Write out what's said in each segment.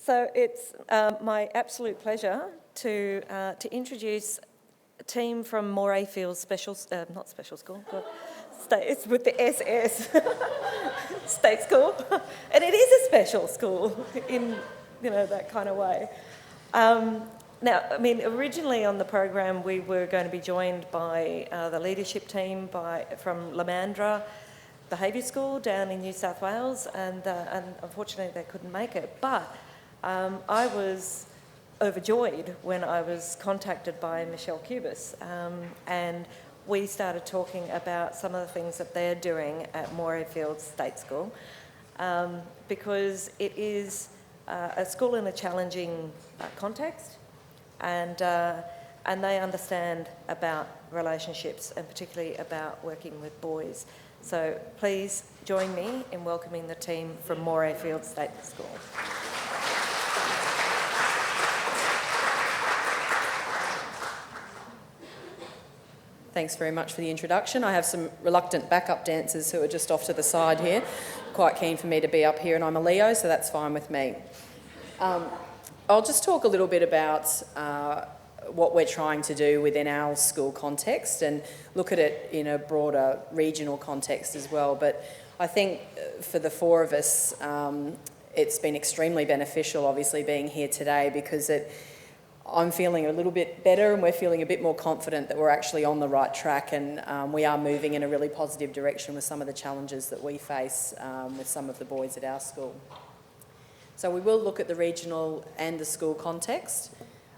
So it's my absolute pleasure to introduce a team from Morayfield not special school, it's with the SS, state school, and it is a special school in that kind of way. Now, I mean, originally on the program we were going to be joined by the leadership team from Lamandra Behaviour School down in New South Wales, and unfortunately they couldn't make it. But I was overjoyed when I was contacted by Michelle Cubis, and we started talking about some of the things that they're doing at Morayfield State School, because it is a school in a challenging context, and they understand about relationships and particularly about working with boys. So please join me in welcoming the team from Morayfield State School. Thanks very much for the introduction. I have some reluctant backup dancers who are just off to the side here, quite keen for me to be up here, and I'm a Leo, so that's fine with me. I'll just talk a little bit about what we're trying to do within our school context and look at it in a broader regional context as well. But I think for the four of us, it's been extremely beneficial, obviously, being here today, because I'm feeling a little bit better and we're feeling a bit more confident that we're actually on the right track, and we are moving in a really positive direction with some of the challenges that we face with some of the boys at our school. So we will look at the regional and the school context.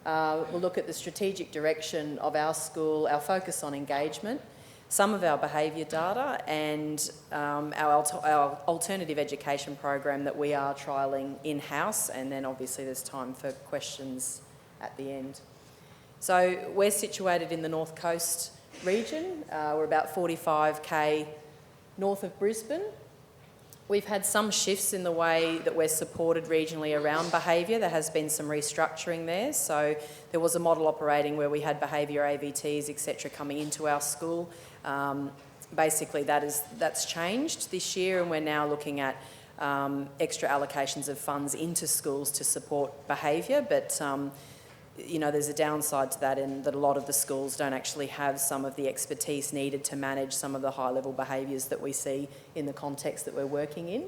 We'll look at the strategic direction of our school, our focus on engagement, some of our behaviour data, and our alternative education program that we are trialling in-house, and then obviously there's time for questions at the end. So we're situated in the North Coast region. We're about 45k north of Brisbane. We've had some shifts in the way that we're supported regionally around behaviour. There has been some restructuring there. So there was a model operating where we had behaviour AVTs, etc., coming into our school. Basically, that's changed this year, and we're now looking at extra allocations of funds into schools to support behaviour. But there's a downside to that, in that a lot of the schools don't actually have some of the expertise needed to manage some of the high-level behaviours that we see in the context that we're working in.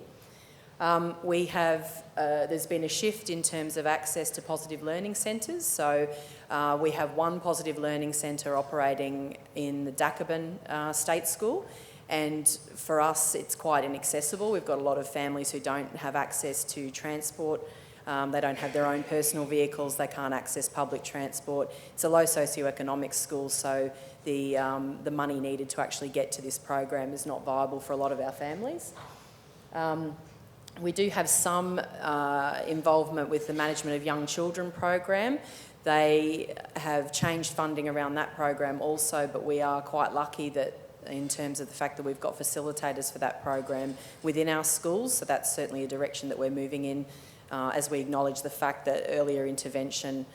There's been a shift in terms of access to positive learning centres. So we have one positive learning centre operating in the Dacabin State School, and for us it's quite inaccessible. We've got a lot of families who don't have access to transport. They don't have their own personal vehicles, they can't access public transport. It's a low socioeconomic school, so the money needed to actually get to this program is not viable for a lot of our families. We do have some involvement with the Management of Young Children program. They have changed funding around that program also, but we are quite lucky that in terms of the fact that we've got facilitators for that program within our schools, so that's certainly a direction that we're moving in. As we acknowledge the fact that earlier intervention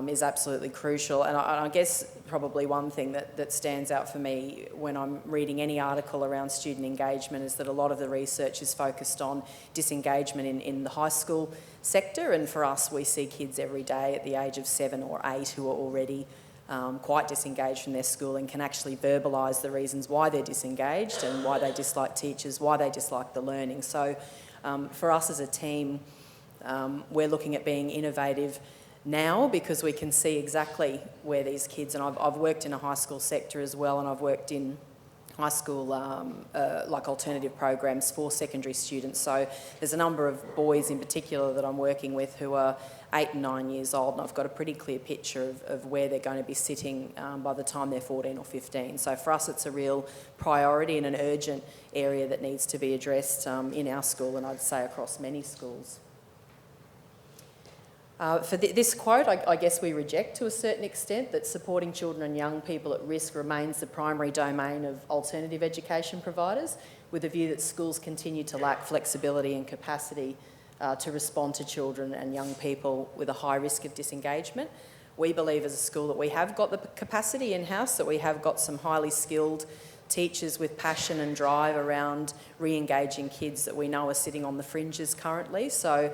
is absolutely crucial. And I guess probably one thing that stands out for me when I'm reading any article around student engagement is that a lot of the research is focused on disengagement in the high school sector, and for us we see kids every day at the age of 7 or 8 who are already quite disengaged from their school and can actually verbalise the reasons why they're disengaged and why they dislike teachers, why they dislike the learning. So for us as a team, we're looking at being innovative now because we can see exactly where these kids, and I've worked in a high school sector as well, and I've worked in high school like alternative programs for secondary students. So there's a number of boys in particular that I'm working with who are 8 and 9 years old, and I've got a pretty clear picture of where they're going to be sitting by the time they're 14 or 15. So for us it's a real priority and an urgent area that needs to be addressed in our school, and I'd say across many schools. For this quote, I guess we reject to a certain extent that supporting children and young people at risk remains the primary domain of alternative education providers, with a view that schools continue to lack flexibility and capacity to respond to children and young people with a high risk of disengagement. We believe as a school that we have got the capacity in-house, that we have got some highly skilled teachers with passion and drive around re-engaging kids that we know are sitting on the fringes currently. So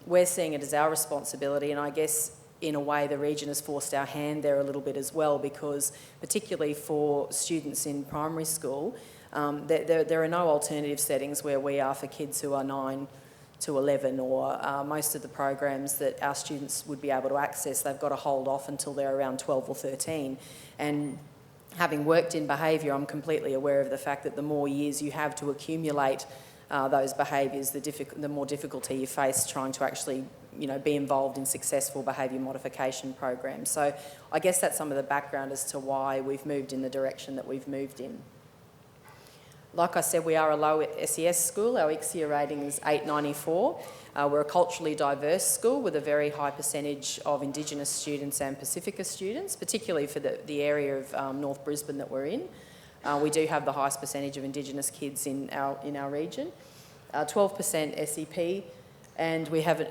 we're seeing it as our responsibility, and I guess in a way the region has forced our hand there a little bit as well, because particularly for students in primary school, there are no alternative settings where we are for kids who are 9 to 11, or most of the programs that our students would be able to access, they've got to hold off until they're around 12 or 13. And having worked in behaviour, I'm completely aware of the fact that the more years you have to accumulate those behaviours, the more difficulty you face trying to actually, be involved in successful behaviour modification programs. So I guess that's some of the background as to why we've moved in the direction that we've moved in. Like I said, we are a low SES school. Our ICSIA rating is 894. We're a culturally diverse school with a very high percentage of Indigenous students and Pacifica students, particularly for the area of North Brisbane that we're in. We do have the highest percentage of Indigenous kids in our region, 12% SEP, and we have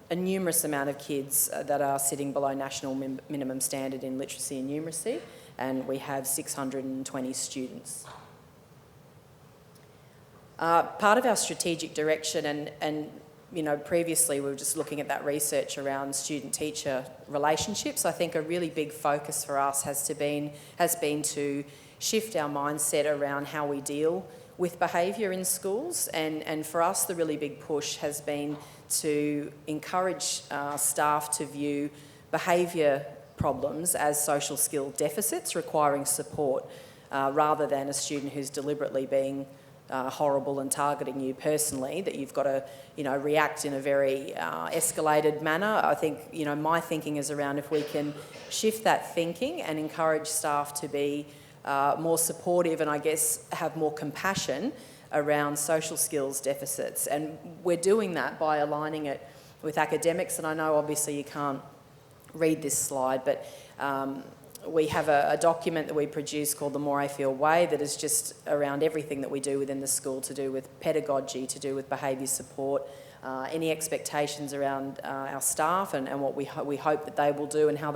a numerous amount of kids that are sitting below national minimum standard in literacy and numeracy, and we have 620 students. Part of our strategic direction, and previously we were just looking at that research around student-teacher relationships. I think a really big focus for us has been to shift our mindset around how we deal with behaviour in schools, and for us the really big push has been to encourage staff to view behaviour problems as social skill deficits requiring support, rather than a student who's deliberately being horrible and targeting you personally, that you've got to, react in a very escalated manner. I think, my thinking is around if we can shift that thinking and encourage staff to be more supportive and I guess have more compassion around social skills deficits. And we're doing that by aligning it with academics. And I know obviously you can't read this slide, but we have a document that we produce called the Morayfield Way that is just around everything that we do within the school, to do with pedagogy, to do with behaviour support, any expectations around our staff and what we hope that they will do and how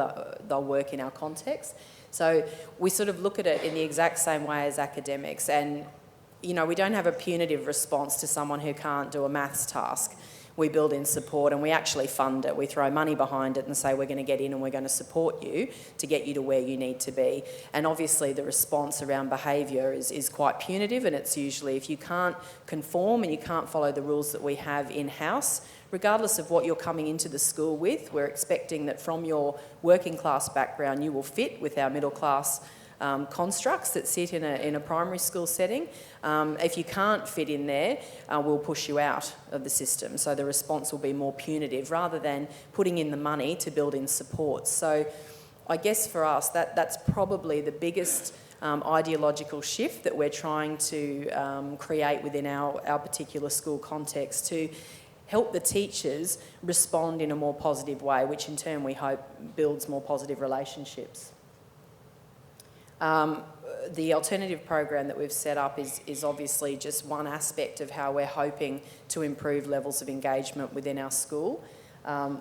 they'll work in our context. So we sort of look at it in the exact same way as academics, and we don't have a punitive response to someone who can't do a maths task. We build in support and we actually fund it. We throw money behind it and say we're going to get in and we're going to support you to get you to where you need to be. And obviously the response around behaviour is quite punitive, and it's usually if you can't conform and you can't follow the rules that we have in-house, regardless of what you're coming into the school with, we're expecting that from your working class background you will fit with our middle class constructs that sit in a primary school setting. If you can't fit in there, we'll push you out of the system. So the response will be more punitive rather than putting in the money to build in support. So I guess for us that's probably the biggest ideological shift that we're trying to create within our particular school context, to help the teachers respond in a more positive way, which in turn we hope builds more positive relationships. The alternative program that we've set up is obviously just one aspect of how we're hoping to improve levels of engagement within our school.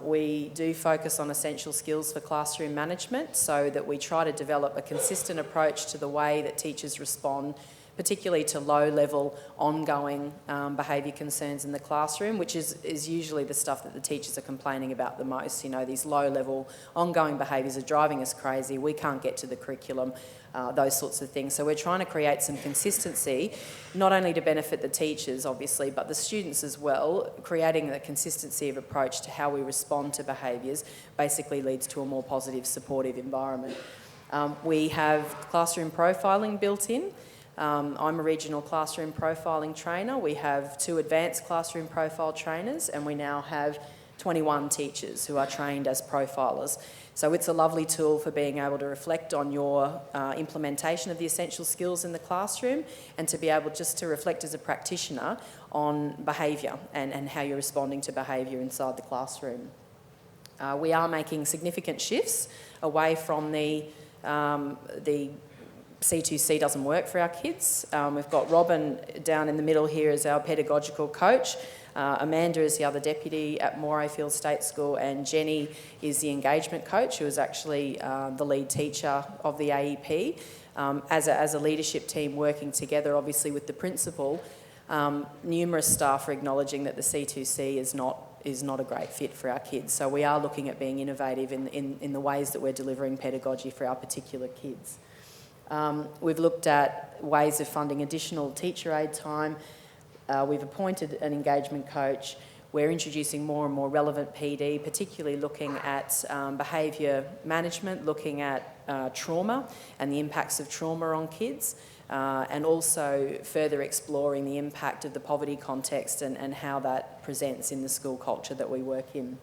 We do focus on essential skills for classroom management, so that we try to develop a consistent approach to the way that teachers respond, particularly to low-level ongoing behaviour concerns in the classroom, which is usually the stuff that the teachers are complaining about the most. These low-level ongoing behaviours are driving us crazy, we can't get to the curriculum, those sorts of things. So we're trying to create some consistency, not only to benefit the teachers, obviously, but the students as well. Creating a consistency of approach to how we respond to behaviours basically leads to a more positive, supportive environment. We have classroom profiling built in. I'm a regional classroom profiling trainer. We have 2 advanced classroom profile trainers, and we now have 21 teachers who are trained as profilers. So it's a lovely tool for being able to reflect on your implementation of the essential skills in the classroom, and to be able just to reflect as a practitioner on behaviour and how you're responding to behaviour inside the classroom. We are making significant shifts away from the C2C doesn't work for our kids. We've got Robyn down in the middle here as our pedagogical coach. Amanda is the other deputy at Morayfield State School, and Jenny is the engagement coach, who is actually the lead teacher of the AEP. As a leadership team working together, obviously with the principal, numerous staff are acknowledging that the C2C is not not a great fit for our kids. So we are looking at being innovative in the ways that we're delivering pedagogy for our particular kids. We've looked at ways of funding additional teacher aid time. We've appointed an engagement coach. We're introducing more and more relevant PD, particularly looking at behaviour management, looking at trauma and the impacts of trauma on kids, and also further exploring the impact of the poverty context and how that presents in the school culture that we work in.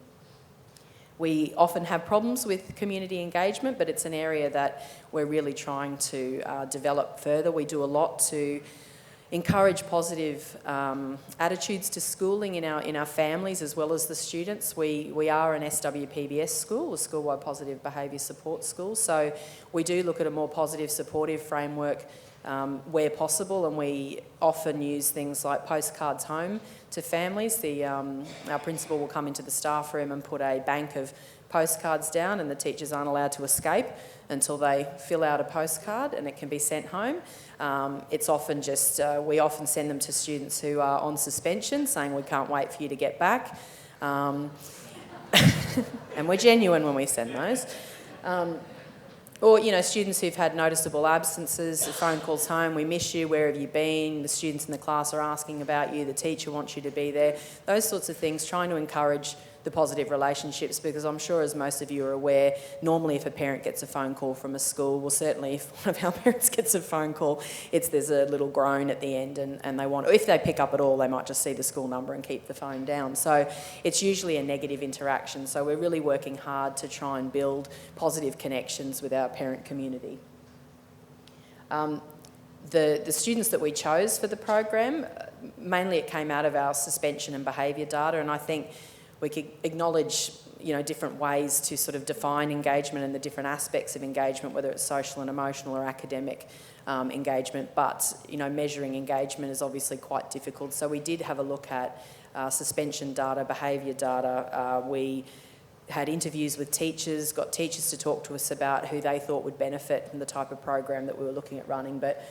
We often have problems with community engagement, but it's an area that we're really trying to develop further. We do a lot to encourage positive attitudes to schooling in our families as well as the students. We are an SWPBS school, a school-wide positive behaviour support school, so we do look at a more positive supportive framework where possible, and we often use things like postcards home to families. Our principal will come into the staff room and put a bank of postcards down, and the teachers aren't allowed to escape until they fill out a postcard and it can be sent home. It's often just, we often send them to students who are on suspension saying we can't wait for you to get back. And we're genuine when we send those. Or, students who've had noticeable absences, phone calls home, we miss you, where have you been? The students in the class are asking about you, the teacher wants you to be there. Those sorts of things, trying to encourage the positive relationships, because I'm sure, as most of you are aware, normally if a parent gets a phone call from a school, well, certainly if one of our parents gets a phone call, there's a little groan at the end, and they want, if they pick up at all, they might just see the school number and keep the phone down. So it's usually a negative interaction. So we're really working hard to try and build positive connections with our parent community. The students that we chose for the program, mainly it came out of our suspension and behaviour data, and I think we could acknowledge, different ways to sort of define engagement and the different aspects of engagement, whether it's social and emotional or academic engagement. But, measuring engagement is obviously quite difficult. So we did have a look at suspension data, behaviour data. We had interviews with teachers, got teachers to talk to us about who they thought would benefit from the type of program that we were looking at running. But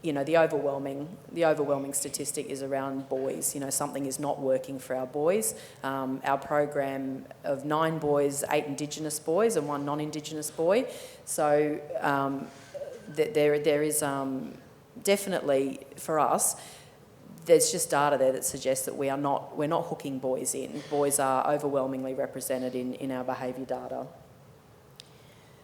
the overwhelming statistic is around boys. Something is not working for our boys. Our program of 9 boys, 8 Indigenous boys and 1 non-Indigenous boy. So there is definitely, for us, there's just data there that suggests that we're not hooking boys in. Boys are overwhelmingly represented in our behaviour data.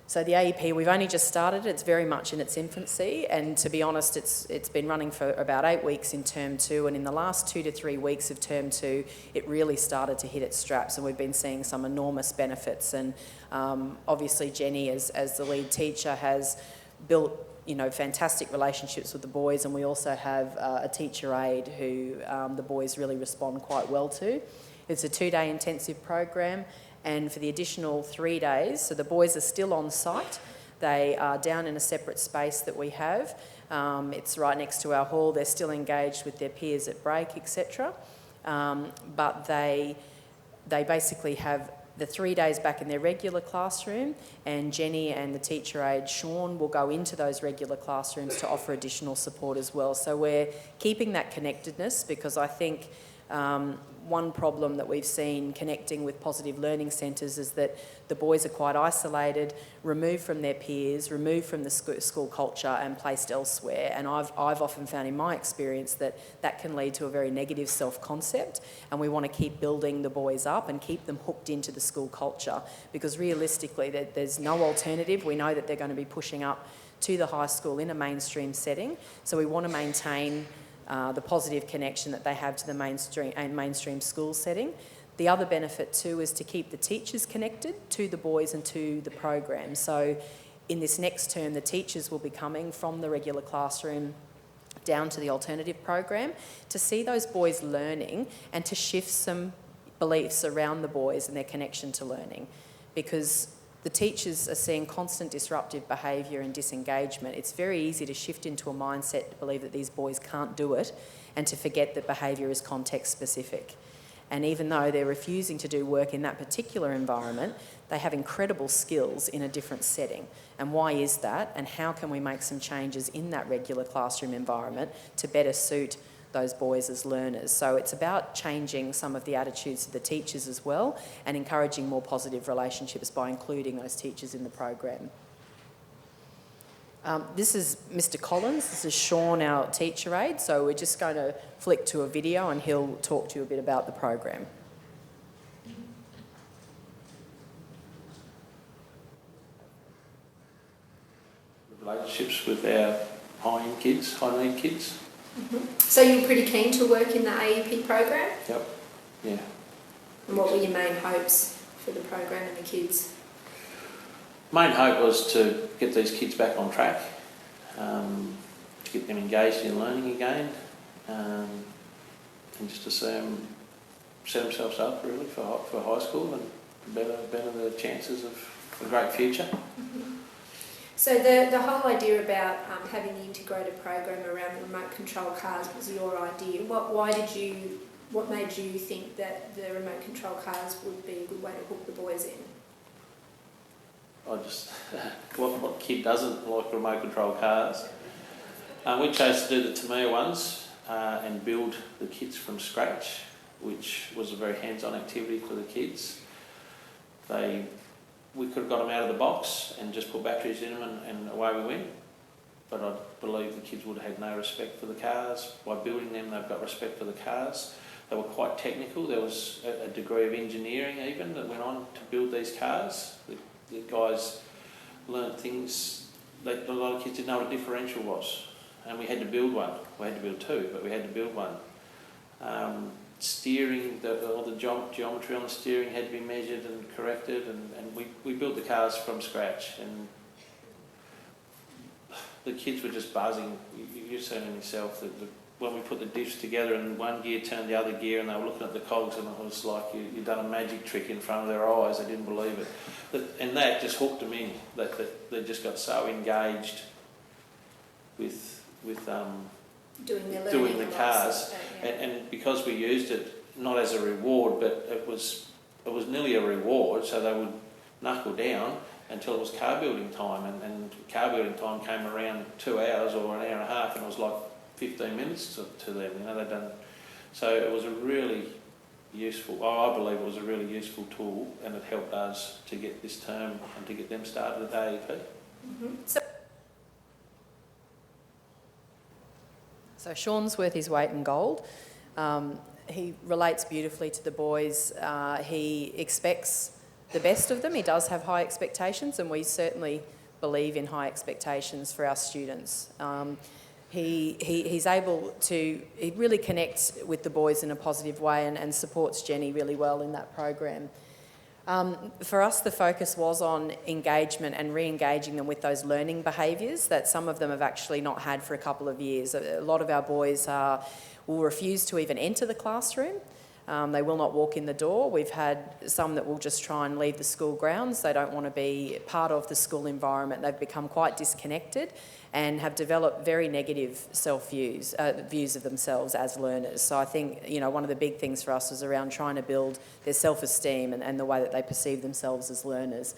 So the AEP, we've only just started. It's very much in its infancy, and to be honest, it's been running for about 8 weeks in term 2, and in the last 2 to 3 weeks of term 2, it really started to hit its straps, and we've been seeing some enormous benefits. And obviously Jenny, as the lead teacher, has built fantastic relationships with the boys, and we also have a teacher aide who the boys really respond quite well to. It's a 2-day intensive program. And for the additional 3 days, so the boys are still on site. They are down in a separate space that we have. It's right next to our hall. They're still engaged with their peers at break, etc. But they basically have the 3 days back in their regular classroom, and Jenny and the teacher aide, Sean, will go into those regular classrooms to offer additional support as well. So we're keeping that connectedness, because I think one problem that we've seen connecting with positive learning centres is that the boys are quite isolated, removed from their peers, removed from the school culture and placed elsewhere. And I've often found in my experience that can lead to a very negative self-concept, and we want to keep building the boys up and keep them hooked into the school culture, because realistically there's no alternative. We know that they're going to be pushing up to the high school in a mainstream setting, so we want to maintain the positive connection that they have to the mainstream school setting. The other benefit too is to keep the teachers connected to the boys and to the program. So in this next term, the teachers will be coming from the regular classroom down to the alternative program to see those boys learning and to shift some beliefs around the boys and their connection to learning, because the teachers are seeing constant disruptive behaviour and disengagement. It's very easy to shift into a mindset to believe that these boys can't do it and to forget that behaviour is context specific. And even though they're refusing to do work in that particular environment, they have incredible skills in a different setting. And why is that? And how can we make some changes in that regular classroom environment to better suit those boys as learners. So it's about changing some of the attitudes of the teachers as well and encouraging more positive relationships by including those teachers in the program. This is Mr. Collins, this is Sean, our teacher aide, so we're just going to flick to a video and he'll talk to you a bit about the program. Relationships with our high need kids. So you're pretty keen to work in the AUP program? Yep, yeah. And what were your main hopes for the program and the kids? Main hope was to get these kids back on track, to get them engaged in learning again, and just to see them set themselves up really for high school and better the chances of a great future. So the whole idea about having the integrated program around remote control cars was your idea. What made you think that the remote control cars would be a good way to hook the boys in? What kid doesn't like remote control cars? We chose to do the Tamiya ones and build the kits from scratch, which was a very hands-on activity for the kids. We could have got them out of the box and just put batteries in them and away we went. But I believe the kids would have had no respect for the cars. By building them, they've got respect for the cars. They were quite technical. There was a degree of engineering even that went on to build these cars. The guys learnt things that a lot of kids didn't know what a differential was. And we had to build one. We had to build two, but we had to build one. Steering, all the geometry on the steering had to be measured and corrected, and we built the cars from scratch, and the kids were just buzzing. You've seen it yourself, when we put the diffs together and one gear turned the other gear and they were looking at the cogs and it was like you'd done a magic trick in front of their eyes. They didn't believe it. And that just hooked them in, that they just got so engaged with doing the cars, and because we used it not as a reward, but it was nearly a reward, so they would knuckle down until it was car building time, and car building time came around 2 hours or an hour and a half, and it was like 15 minutes to them. They'd done. So it was a really useful. I believe it was a really useful tool, and it helped us to get this term and to get them started at AEP. Mm-hmm. So Sean's worth his weight in gold. He relates beautifully to the boys. He expects the best of them. He does have high expectations, and we certainly believe in high expectations for our students. He's able to, he really connects with the boys in a positive way and supports Jenny really well in that program. For us, the focus was on engagement and re-engaging them with those learning behaviours that some of them have actually not had for a couple of years. A lot of our boys will refuse to even enter the classroom. They will not walk in the door. We've had some that will just try and leave the school grounds. They don't want to be part of the school environment. They've become quite disconnected and have developed very negative views of themselves as learners. So I think, one of the big things for us was around trying to build their self-esteem and the way that they perceive themselves as learners.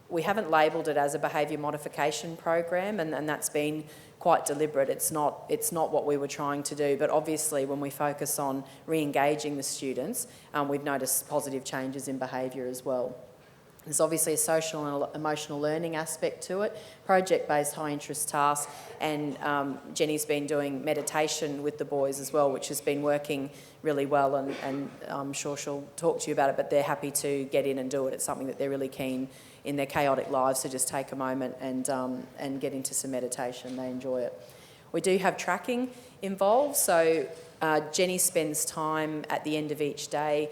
We haven't labelled it as a behaviour modification program, and that's been quite deliberate. It's not what we were trying to do, but obviously when we focus on re-engaging the students, we've noticed positive changes in behaviour as well. There's obviously a social and emotional learning aspect to it, project-based high-interest tasks, and Jenny's been doing meditation with the boys as well, which has been working really well, and I'm sure she'll talk to you about it, but they're happy to get in and do it. It's something that they're really keen in their chaotic lives to just take a moment and get into some meditation. They enjoy it. We do have tracking involved, so Jenny spends time at the end of each day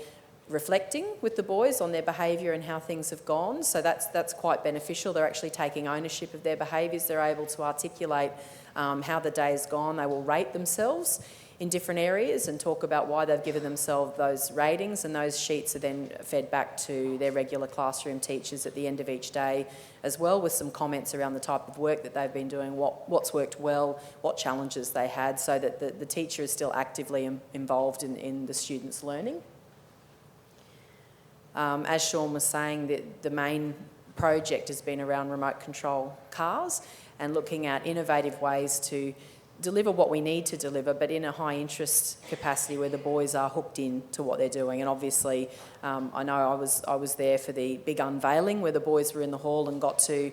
reflecting with the boys on their behaviour and how things have gone. So that's quite beneficial. They're actually taking ownership of their behaviours. They're able to articulate how the day has gone. They will rate themselves in different areas and talk about why they've given themselves those ratings, and those sheets are then fed back to their regular classroom teachers at the end of each day as well, with some comments around the type of work that they've been doing, what's worked well, what challenges they had, so that the teacher is still actively involved in the students' learning. As Sean was saying, the main project has been around remote control cars and looking at innovative ways to deliver what we need to deliver, but in a high interest capacity where the boys are hooked in to what they're doing. And obviously, I know I was there for the big unveiling where the boys were in the hall and got to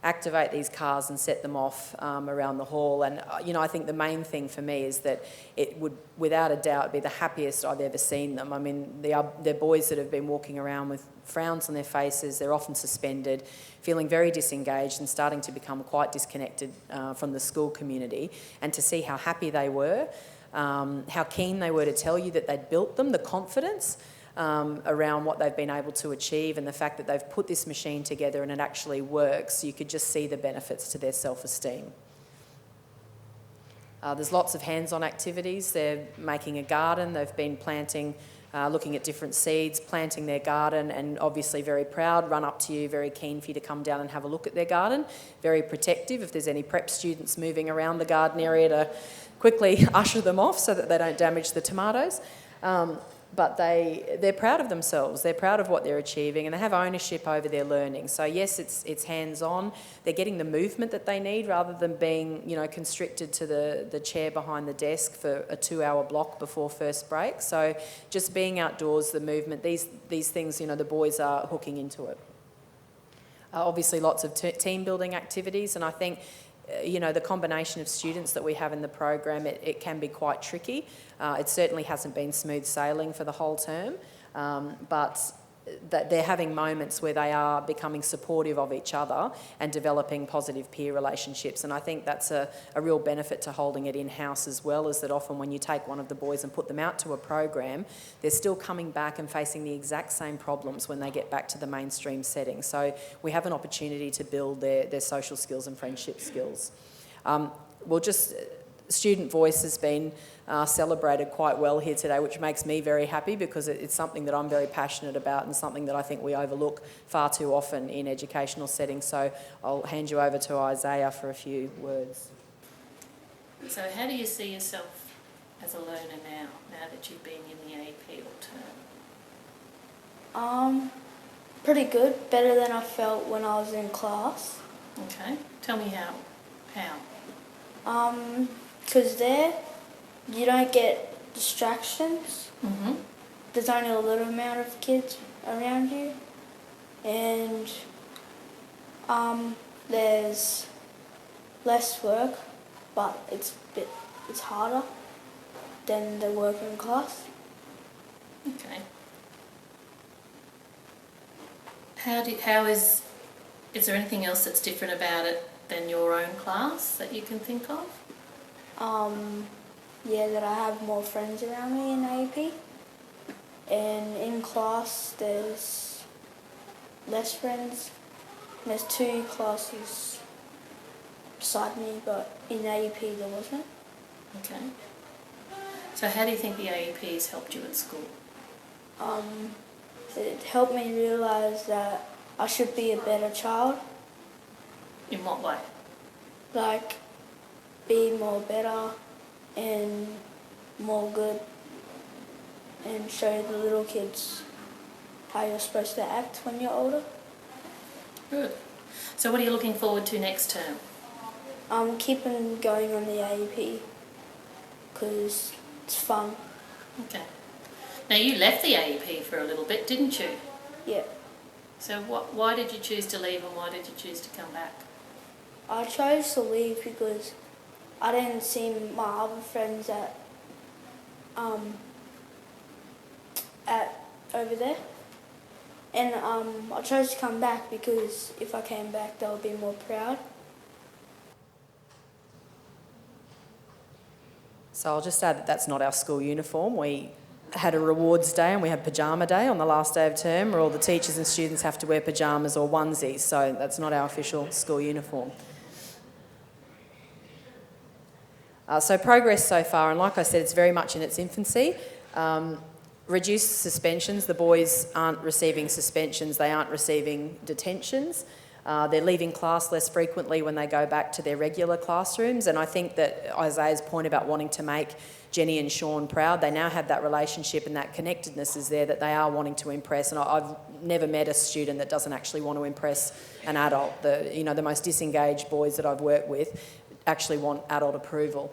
activate these cars and set them off around the hall. And, I think the main thing for me is that it would, without a doubt, be the happiest I've ever seen them. I mean, they're boys that have been walking around with frowns on their faces. They're often suspended, feeling very disengaged and starting to become quite disconnected from the school community. And to see how happy they were, how keen they were to tell you that they'd built them, the confidence around what they've been able to achieve, and the fact that they've put this machine together and it actually works, you could just see the benefits to their self-esteem. There's lots of hands-on activities. They're making a garden. They've been planting, looking at different seeds, planting their garden, and obviously very proud, run up to you, very keen for you to come down and have a look at their garden. Very protective if there's any prep students moving around the garden area to quickly usher them off so that they don't damage the tomatoes. But they're proud of themselves, they're proud of what they're achieving, and they have ownership over their learning. So yes, it's hands-on. They're getting the movement that they need rather than being, constricted to the chair behind the desk for a 2-hour block before first break. So just being outdoors, the movement, these things, the boys are hooking into it. Obviously lots of team building activities, and I think the combination of students that we have in the program, it can be quite tricky. It certainly hasn't been smooth sailing for the whole term, but that they're having moments where they are becoming supportive of each other and developing positive peer relationships. And I think that's a real benefit to holding it in-house as well, is that often when you take one of the boys and put them out to a program, they're still coming back and facing the exact same problems when they get back to the mainstream setting. So we have an opportunity to build their social skills and friendship skills. Student voice has been celebrated quite well here today, which makes me very happy because it's something that I'm very passionate about and something that I think we overlook far too often in educational settings. So I'll hand you over to Isaiah for a few words. So how do you see yourself as a learner now that you've been in the AP all term? Pretty good, better than I felt when I was in class. Okay, tell me how. Because there you don't get distractions. Mm-hmm. There's only a little amount of kids around you, and there's less work, but it's harder than the work in class. Okay. Is there anything else that's different about it than your own class that you can think of? That I have more friends around me in AP, and in class there's less friends. There's 2 classes beside me, but in AP there wasn't. Okay. So how do you think the AEP's helped you at school? It helped me realise that I should be a better child. In what way? Like, be more better and more good, and show the little kids how you're supposed to act when you're older. Good. So what are you looking forward to next term? I'm keeping going on the AEP because it's fun. Okay. Now you left the AEP for a little bit, didn't you? Yeah. So why did you choose to leave and why did you choose to come back? I chose to leave because I didn't see my other friends at over there, and I chose to come back because if I came back they would be more proud. So I'll just add that that's not our school uniform. We had a rewards day and we had pyjama day on the last day of term where all the teachers and students have to wear pyjamas or onesies, so that's not our official school uniform. So progress so far, and like I said, it's very much in its infancy. Reduced suspensions. The boys aren't receiving suspensions, they aren't receiving detentions. They're leaving class less frequently when they go back to their regular classrooms, and I think that Isaiah's point about wanting to make Jenny and Sean proud, they now have that relationship and that connectedness is there that they are wanting to impress, and I've never met a student that doesn't actually want to impress an adult. The most disengaged boys that I've worked with actually want adult approval.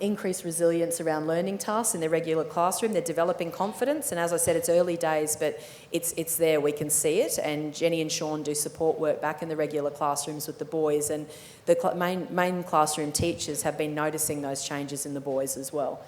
increased resilience around learning tasks in their regular classroom. They're developing confidence, and as I said, it's early days, but it's there, we can see it, and Jenny and Sean do support work back in the regular classrooms with the boys, and the main classroom teachers have been noticing those changes in the boys as well.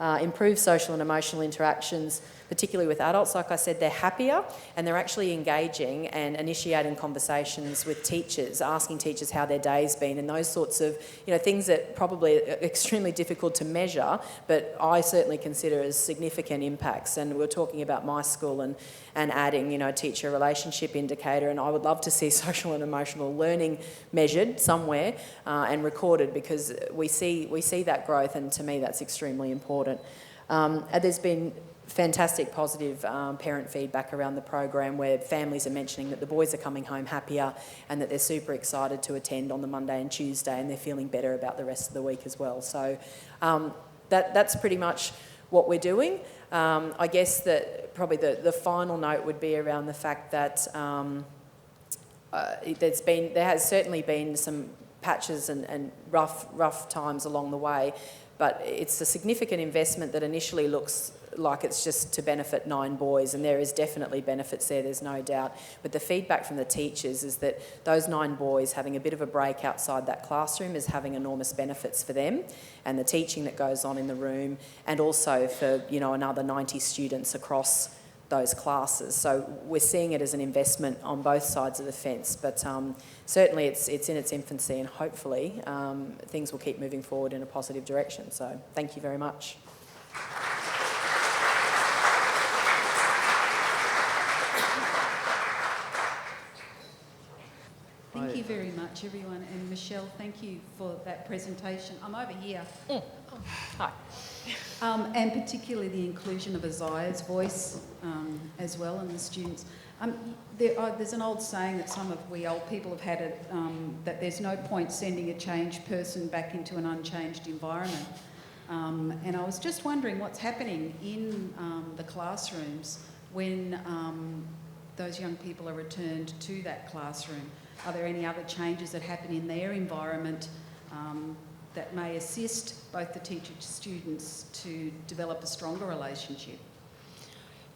Improved social and emotional interactions, particularly with adults. Like I said, they're happier and they're actually engaging and initiating conversations with teachers, asking teachers how their day's been, and those sorts of things that probably are extremely difficult to measure, but I certainly consider as significant impacts. And we're talking about my school and adding a teacher relationship indicator, and I would love to see social and emotional learning measured somewhere and recorded, because we see that growth, and to me that's extremely important. There's been fantastic positive parent feedback around the program, where families are mentioning that the boys are coming home happier and that they're super excited to attend on the Monday and Tuesday, and they're feeling better about the rest of the week as well. So that's pretty much what we're doing. I guess that probably the final note would be around the fact that there has certainly been some patches and rough times along the way, but it's a significant investment that initially looks like it's just to benefit 9 boys, and there is definitely benefits there, there's no doubt. But the feedback from the teachers is that those 9 boys having a bit of a break outside that classroom is having enormous benefits for them, and the teaching that goes on in the room, and also for another 90 students across those classes. So we're seeing it as an investment on both sides of the fence, but certainly it's in its infancy, and hopefully things will keep moving forward in a positive direction. So thank you very much. Thank you very much, everyone. And Michelle, thank you for that presentation. I'm over here. Hi. And particularly the inclusion of Isaiah's voice as well, and the students. There's an old saying that some of we old people have had it, that there's no point sending a changed person back into an unchanged environment. And I was just wondering what's happening in the classrooms when those young people are returned to that classroom. Are there any other changes that happen in their environment that may assist both the teacher and students to develop a stronger relationship?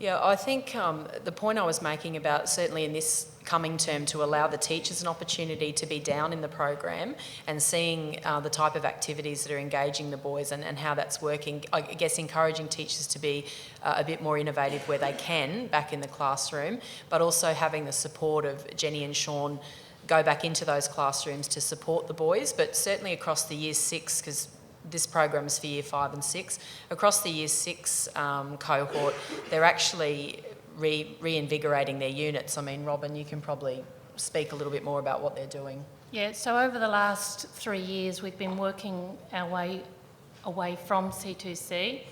Yeah, I think the point I was making about certainly in this coming term to allow the teachers an opportunity to be down in the program and seeing the type of activities that are engaging the boys and how that's working, I guess encouraging teachers to be a bit more innovative where they can back in the classroom, but also having the support of Jenny and Sean go back into those classrooms to support the boys, but certainly across the Year 6, because this program is for Year 5 and 6, across the Year 6 cohort, they're actually reinvigorating their units. I mean, Robyn, you can probably speak a little bit more about what they're doing. Yeah, so over the last 3 years, we've been working our way away from C2C,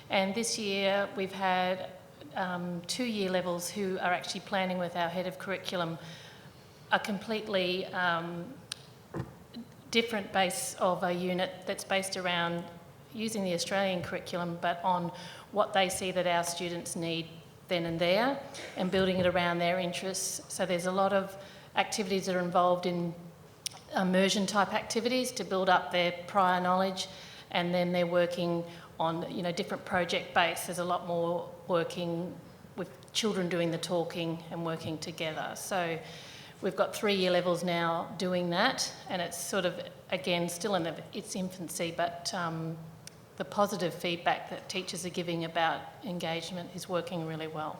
and this year we've had 2 year levels who are actually planning with our head of curriculum a completely different base of a unit that's based around using the Australian curriculum, but on what they see that our students need then and there, and building it around their interests. So there's a lot of activities that are involved in immersion type activities to build up their prior knowledge, and then they're working on different project based. There's a lot more working with children doing the talking and working together. So we've got 3 year levels now doing that, and it's sort of, again, still in its infancy, but the positive feedback that teachers are giving about engagement is working really well.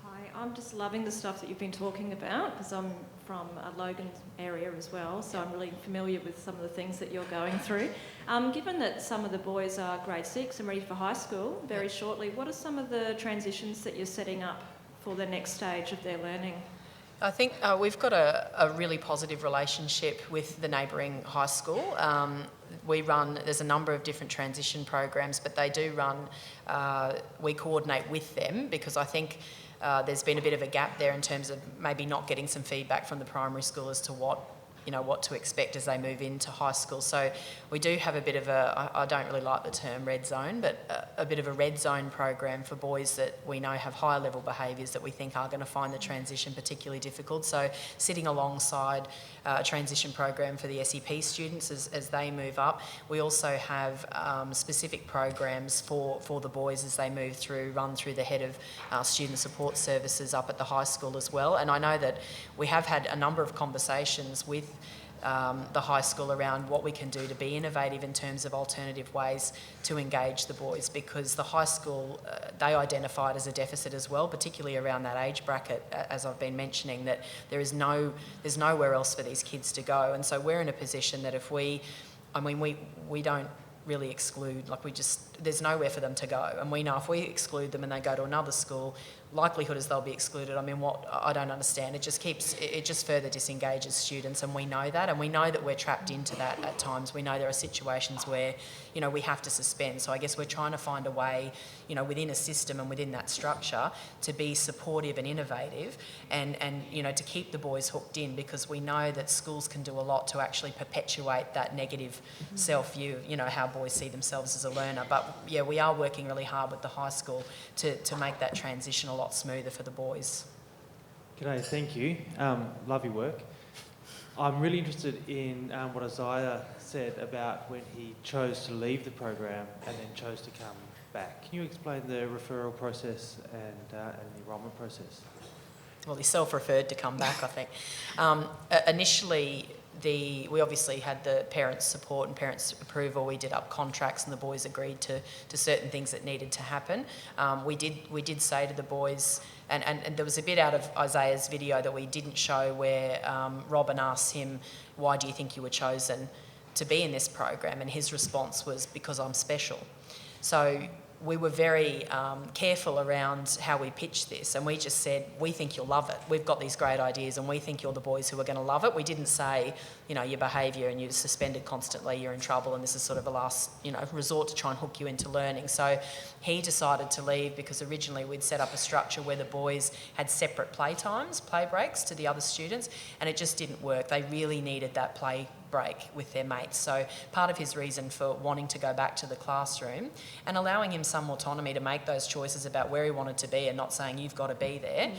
Hi, I'm just loving the stuff that you've been talking about, because I'm from a Logan area as well, so I'm really familiar with some of the things that you're going through. Given that some of the boys are grade 6 and ready for high school very shortly, what are some of the transitions that you're setting up for the next stage of their learning? I think we've got a really positive relationship with the neighbouring high school. There's a number of different transition programs, but they do run, we coordinate with them, because I think there's been a bit of a gap there in terms of maybe not getting some feedback from the primary school as to what what to expect as they move into high school. So we do have a bit of I don't really like the term red zone, but a bit of a red zone program for boys that we know have higher level behaviours that we think are going to find the transition particularly difficult. So sitting alongside a transition program for the SEP students as they move up. We also have specific programs for the boys as they move through, run through the head of student support services up at the high school as well. And I know that we have had a number of conversations with the high school around what we can do to be innovative in terms of alternative ways to engage the boys, because the high school, they identified as a deficit as well, particularly around that age bracket, as I've been mentioning, that there's nowhere else for these kids to go. And so we're in a position that if we don't really exclude, there's nowhere for them to go. And we know if we exclude them and they go to another school, likelihood is they'll be excluded. I don't understand. It just further disengages students, and we know that, and we know that we're trapped into that at times. We know there are situations where, we have to suspend. So I guess we're trying to find a way, within a system and within that structure to be supportive and innovative and to keep the boys hooked in, because we know that schools can do a lot to actually perpetuate that negative self-view of, how boys see themselves as a learner. But yeah, we are working really hard with the high school to make that transition a lot smoother for the boys. G'day, thank you. Love your work. I'm really interested in what Isaiah said about when he chose to leave the program and then chose to come back. Can you explain the referral process and the enrolment process? Well, he self-referred to come back, I think. Initially, we obviously had the parents' support and parents' approval. We did up contracts and the boys agreed to certain things that needed to happen. We did say to the boys, and there was a bit out of Isaiah's video that we didn't show where Robyn asked him, why do you think you were chosen to be in this program? And his response was, because I'm special. So we were very careful around how we pitched this, and we just said, we think you'll love it. We've got these great ideas and we think you're the boys who are going to love it. We didn't say, your behaviour and you're suspended constantly, you're in trouble and this is sort of a last, resort to try and hook you into learning. So he decided to leave because originally we'd set up a structure where the boys had separate play breaks to the other students, and it just didn't work. They really needed that play break with their mates. So part of his reason for wanting to go back to the classroom and allowing him some autonomy to make those choices about where he wanted to be and not saying you've got to be there.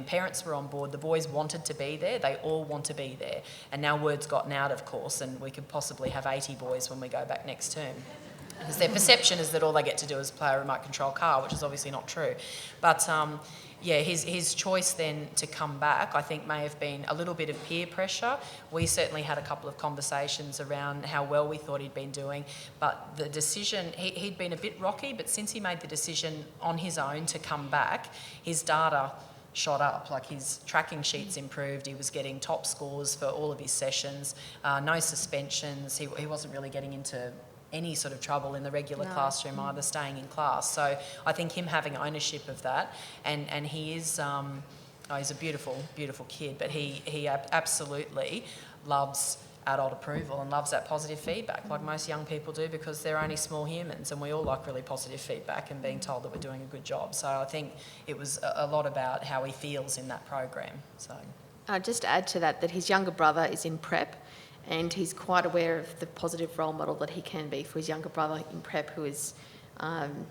Parents were on board, the boys wanted to be there, they all want to be there. And now word's gotten out, of course, and we could possibly have 80 boys when we go back next term. Because their perception is that all they get to do is play a remote control car, which is obviously not true. But his choice then to come back, I think, may have been a little bit of peer pressure. We certainly had a couple of conversations around how well we thought he'd been doing, but the decision, he'd been a bit rocky, but since he made the decision on his own to come back, his data shot up. Like, his tracking sheets improved, he was getting top scores for all of his sessions, no suspensions, he wasn't really getting into any sort of trouble in the regular classroom either, staying in class. So I think him having ownership of that, and he is, he's a beautiful, beautiful kid, but he absolutely loves adult approval and loves that positive feedback like most young people do, because they're only small humans and we all like really positive feedback and being told that we're doing a good job. So I think it was a lot about how he feels in that program. So just to add to that his younger brother is in prep, and he's quite aware of the positive role model that he can be for his younger brother in prep, who is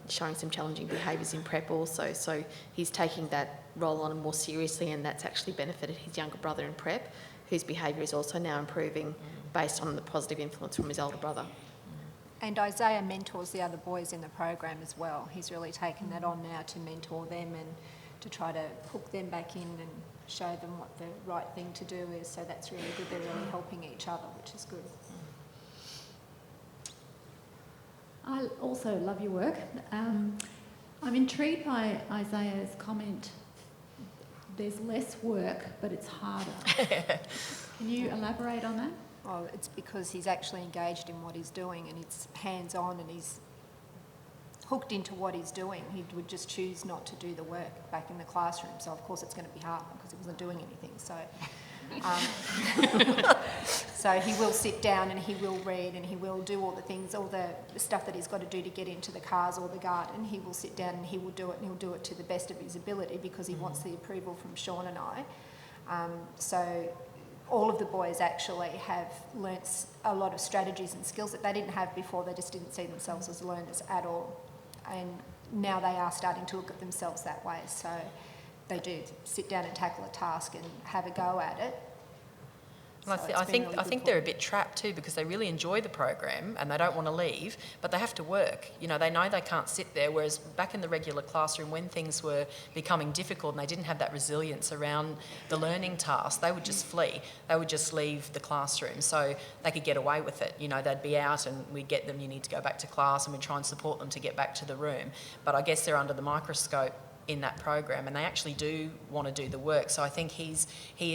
showing some challenging behaviours in prep also. So he's taking that role on more seriously, and that's actually benefited his younger brother in prep, whose behaviour is also now improving based on the positive influence from his older brother. And Isaiah mentors the other boys in the program as well. He's really taken that on now to mentor them and to try to hook them back in and show them what the right thing to do is. So that's really good. They're really helping each other, which is good. I also love your work. I'm intrigued by Isaiah's comment, there's less work, but it's harder. Can you elaborate on that? Well, it's because he's actually engaged in what he's doing and he's hands-on and he's hooked into what he's doing. He would just choose not to do the work back in the classroom. So, of course, it's going to be hard because he wasn't doing anything. So, so he will sit down and he will read and he will do all the things, all the stuff that he's got to do to get into the cars or the garden. He will sit down and he will do it, and he'll do it to the best of his ability because he wants the approval from Sean and I. So all of the boys actually have learnt a lot of strategies and skills that they didn't have before. They just didn't see themselves as learners at all. And now they are starting to look at themselves that way. So they do sit down and tackle a task and have a go at it. And I think they're a bit trapped too, because they really enjoy the program and they don't want to leave, but they have to work. You know, they know they can't sit there, whereas back in the regular classroom, when things were becoming difficult and they didn't have that resilience around the learning task, they would just flee. They would just leave the classroom, so they could get away with it. You know, they'd be out and we'd get them, you need to go back to class, and we'd try and support them to get back to the room. But I guess they're under the microscope in that program, and they actually do want to do the work. So I think he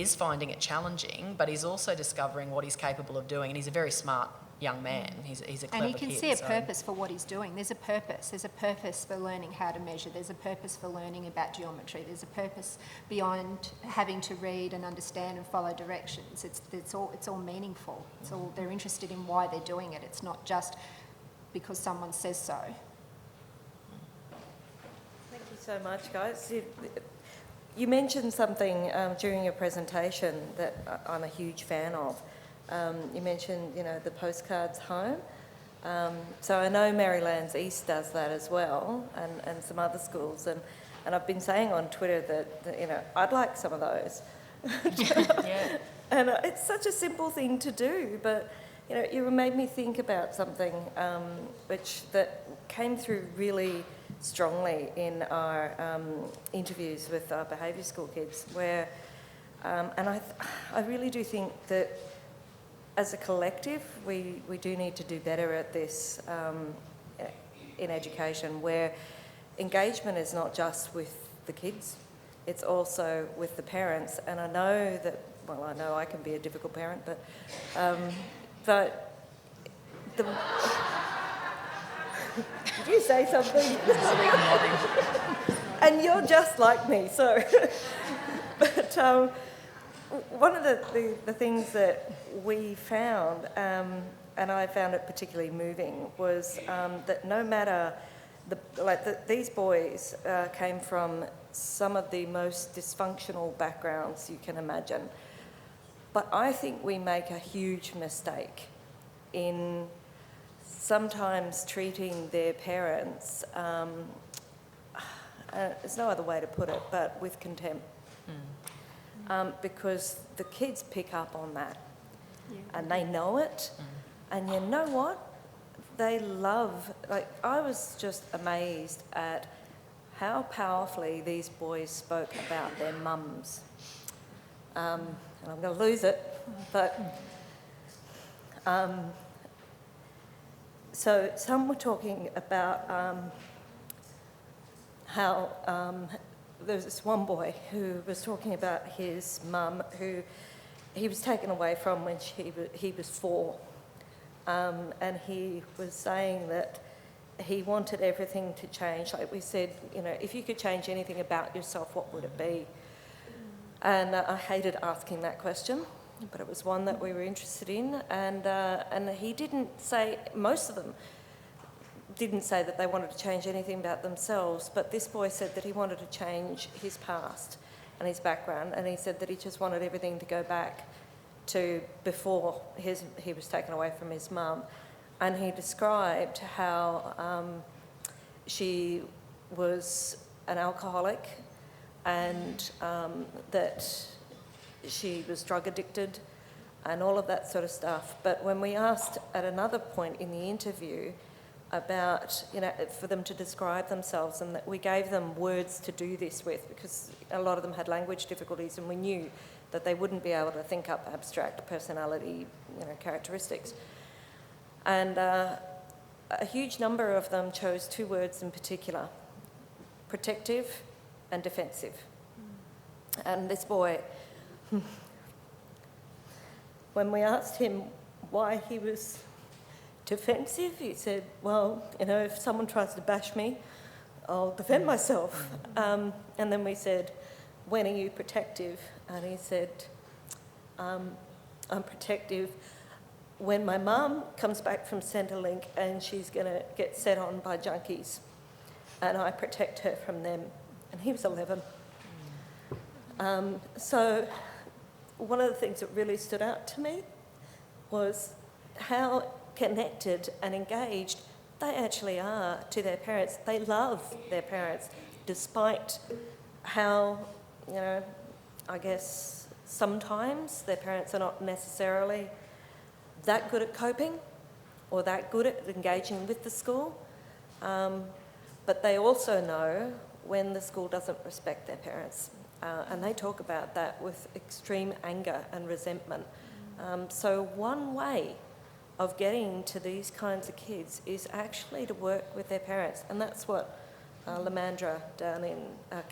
is finding it challenging, but he's also discovering what he's capable of doing, and he's a very smart young man. He's a clever kid. And he can see a purpose for what he's doing. There's a purpose. There's a purpose for learning how to measure. There's a purpose for learning about geometry. There's a purpose beyond having to read and understand and follow directions. It's all meaningful. They're interested in why they're doing it. It's not just because someone says so. So much, guys. You mentioned something during your presentation that I'm a huge fan of. You mentioned, the postcards home. So I know Maryland's East does that as well, and some other schools. And I've been saying on Twitter that I'd like some of those. Yeah. And it's such a simple thing to do, but you made me think about something that came through really strongly in our interviews with our behaviour school kids, where, and I really do think that as a collective we do need to do better at this in education, where engagement is not just with the kids, it's also with the parents. And I know that, I know I can be a difficult parent, but the... Did you say something? And you're just like me, so... But one of the things that we found, and I found it particularly moving, was that no matter... these boys came from some of the most dysfunctional backgrounds you can imagine. But I think we make a huge mistake in sometimes treating their parents, there's no other way to put it, but with contempt. Because the kids pick up on that, and they know it, and you know what? They love, I was just amazed at how powerfully these boys spoke about their mums. And I'm going to lose it, but... So some were talking about how there was this one boy who was talking about his mum, who he was taken away from when he was 4. And he was saying that he wanted everything to change. Like we said, if you could change anything about yourself, what would it be? And I hated asking that question, but it was one that we were interested in, and he didn't say, most of them didn't say that they wanted to change anything about themselves, but this boy said that he wanted to change his past and his background, and he said that he just wanted everything to go back to before he was taken away from his mum. And he described how she was an alcoholic, and that she was drug addicted and all of that sort of stuff. But when we asked at another point in the interview about, for them to describe themselves, and that we gave them words to do this with, because a lot of them had language difficulties, and we knew that they wouldn't be able to think up abstract personality, characteristics. And a huge number of them chose 2 words in particular: protective and defensive. And this boy, when we asked him why he was defensive, he said, well, if someone tries to bash me, I'll defend myself. And then we said, when are you protective? And he said, I'm protective when my mum comes back from Centrelink and she's going to get set on by junkies, and I protect her from them. And he was 11. So one of the things that really stood out to me was how connected and engaged they actually are to their parents. They love their parents, despite how, I guess sometimes their parents are not necessarily that good at coping or that good at engaging with the school. But they also know when the school doesn't respect their parents. And they talk about that with extreme anger and resentment. So one way of getting to these kinds of kids is actually to work with their parents. And that's what Lamandra down in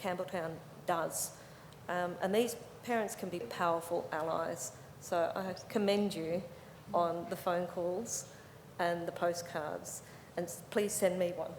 Campbelltown does. And these parents can be powerful allies. So I commend you on the phone calls and the postcards. And please send me one.